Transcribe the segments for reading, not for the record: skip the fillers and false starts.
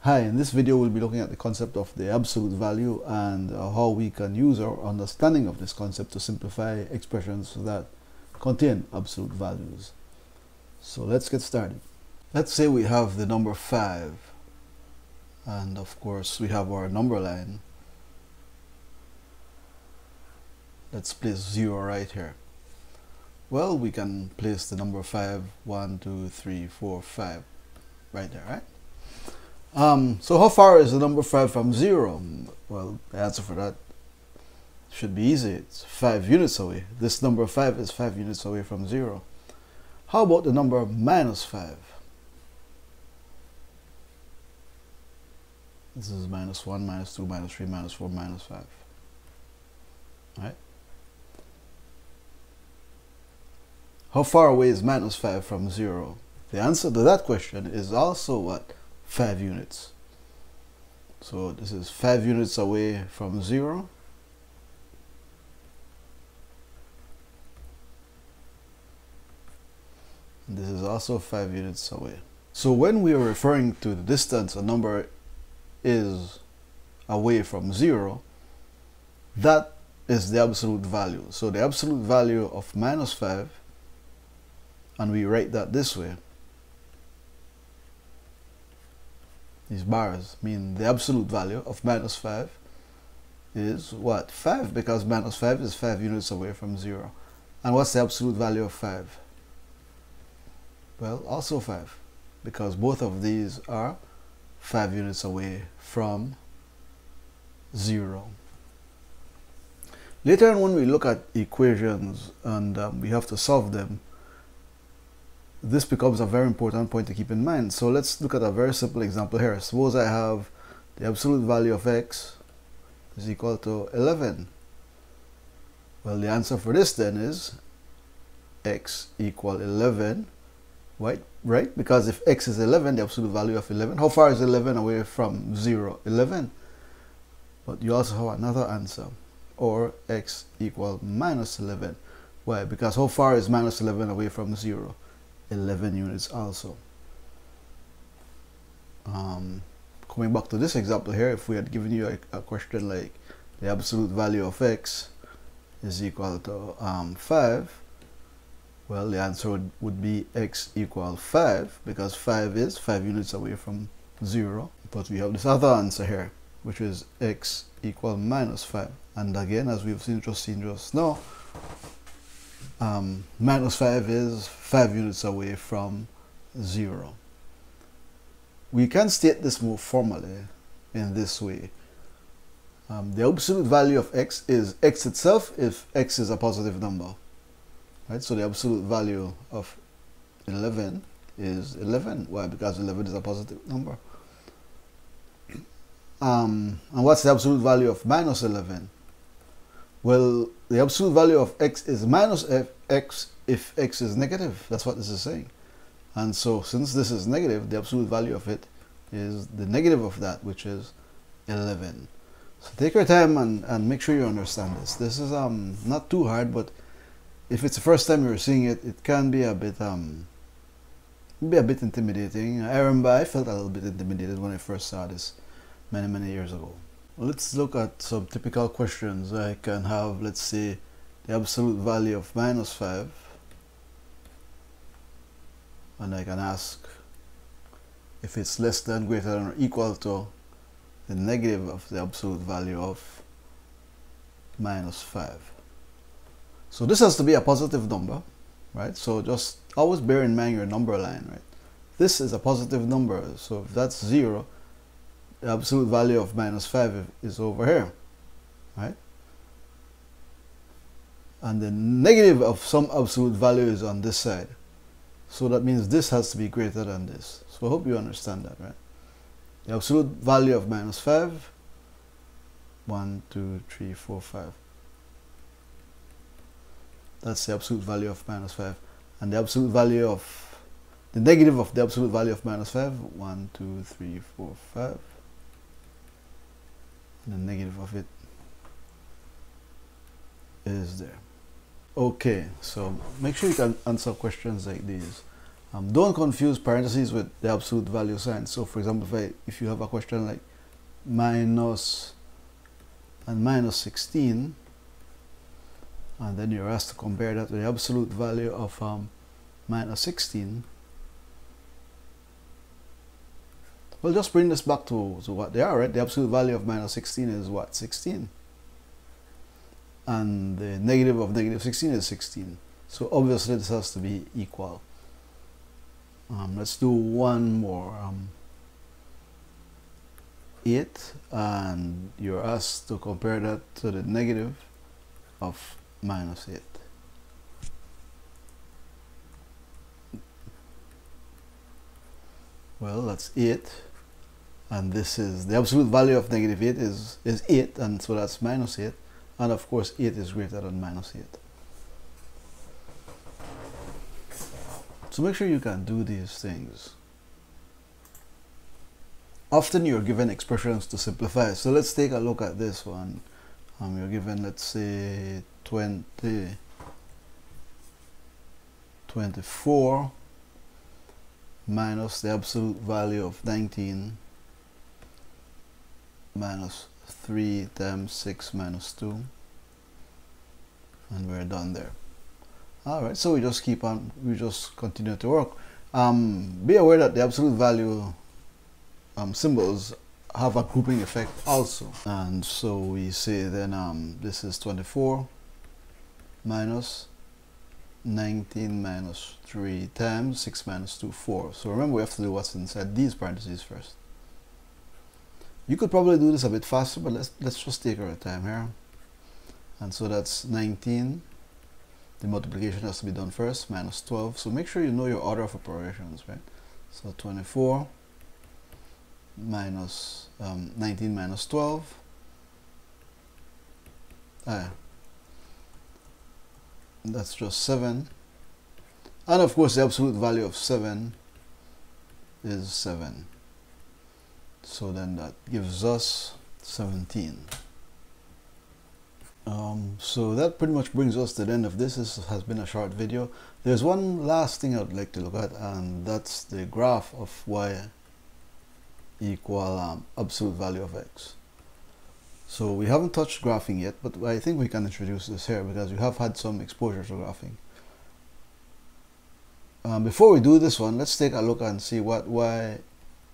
Hi, in this video we'll be looking at the concept of the absolute value and how we can use our understanding of this concept to simplify expressions that contain absolute values. So let's get started. Let's say we have the number 5 and of course we have our number line. Let's place 0 right here. Well, we can place the number 5, 1, 2, 3, 4, 5 right there, right? So how far is the number 5 from 0? Well, the answer for that should be easy. It's 5 units away. This number 5 is 5 units away from 0. How about the number minus 5? This is minus 1, minus 2, minus 3, minus 4, minus 5. Right? How far away is minus 5 from 0? The answer to that question is also what? 5 units. So this is 5 units away from 0. And this is also 5 units away. So when we are referring to the distance a number is away from 0, that is the absolute value. So the absolute value of minus 5, and we write that this way. These bars mean the absolute value of minus 5 is what? 5, because minus 5 is 5 units away from 0. And what's the absolute value of 5? Well, also 5, because both of these are 5 units away from 0. Later on, when we look at equations and we have to solve them, this becomes a very important point to keep in mind. So let's look at a very simple example here. Suppose I have the absolute value of x is equal to 11. Well, the answer for this then is x equal 11, right? Because if x is 11, the absolute value of 11, how far is 11 away from 0? 11. But you also have another answer, or x equal minus 11. Why? Because how far is minus 11 away from 0? 11 units also. Coming back to this example here, if we had given you a question like the absolute value of x is equal to 5, well, the answer would be x equal 5, because 5 is 5 units away from 0. But we have this other answer here, which is x equal minus 5. And again, as we've seen just now, minus 5 is 5 units away from 0. We can state this more formally in this way. The absolute value of x is x itself if x is a positive number. Right? So the absolute value of 11 is 11. Why? Because 11 is a positive number. And what's the absolute value of minus 11? Well, the absolute value of x is minus x if x is negative. That's what this is saying. And so since this is negative, the absolute value of it is the negative of that, which is 11. So take your time and make sure you understand this. This is not too hard, but if it's the first time you're seeing it, it can be a bit intimidating. I remember I felt a little bit intimidated when I first saw this many years ago. Let's look at some typical questions. I can have, let's say, the absolute value of minus 5, and I can ask if it's less than, greater than, or equal to the negative of the absolute value of minus 5. So this has to be a positive number, right? So just always bear in mind your number line, right? This is a positive number, so if that's 0, the absolute value of minus 5 is over here, right? And the negative of some absolute value is on this side. So that means this has to be greater than this. So I hope you understand that, right? The absolute value of minus 5, 1, 2, 3, 4, 5. That's the absolute value of minus 5. And the absolute value of, the negative of the absolute value of minus 5, 1, 2, 3, 4, 5. The negative of it is there. Okay, so make sure you can answer questions like these. Don't confuse parentheses with the absolute value sign. So for example, if you have a question like minus and minus 16, and then you're asked to compare that with the absolute value of minus 16, well, just bring this back to what they are, right? The absolute value of minus 16 is what? 16. And the negative of negative 16 is 16. So obviously this has to be equal. Let's do one more. 8, and you're asked to compare that to the negative of minus 8. Well, that's 8, and this is the absolute value of negative 8 is 8, and so that's minus 8, and of course 8 is greater than minus 8. So make sure you can do these things. Often you're given expressions to simplify. So let's take a look at this one. You're given, let's say, 24 minus the absolute value of 19 minus 3 times 6 minus 2. And we're done there. Alright, so we just continue to work. Be aware that the absolute value symbols have a grouping effect also. And so we say then this is 24 minus 19 minus 3 times 6 minus 2, 4. So remember, we have to do what's inside these parentheses first. You could probably do this a bit faster, but let's just take our time here. And so that's 19. The multiplication has to be done first, minus 12. So make sure you know your order of operations, right? So 24 minus 19 minus 12. That's just 7. And of course, the absolute value of 7 is 7. So then that gives us 17. So that pretty much brings us to the end of this. This has been a short video. There's one last thing I'd like to look at, and that's the graph of y equal absolute value of x. So we haven't touched graphing yet, but I think we can introduce this here because we have had some exposure to graphing. Before we do this one, let's take a look and see what y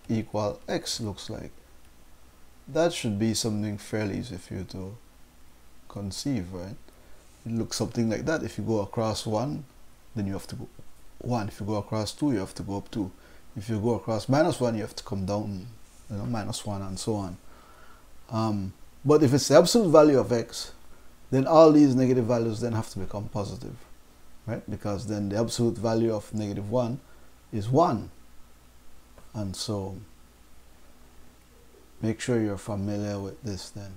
equal x looks like. That should be something fairly easy for you to conceive, right? It looks something like that. If you go across 1, then you have to go 1. If you go across 2, you have to go up 2. If you go across minus 1, you have to come down, minus 1, and so on. But if it's the absolute value of x, then all these negative values then have to become positive, right? Because then the absolute value of negative 1 is 1. And so make sure you're familiar with this then.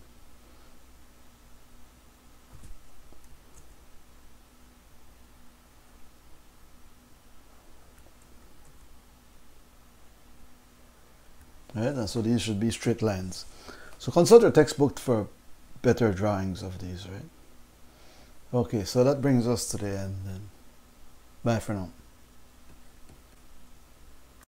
Right, and so these should be straight lines. So consult your textbook for better drawings of these, right? Okay, so that brings us to the end then. Bye for now.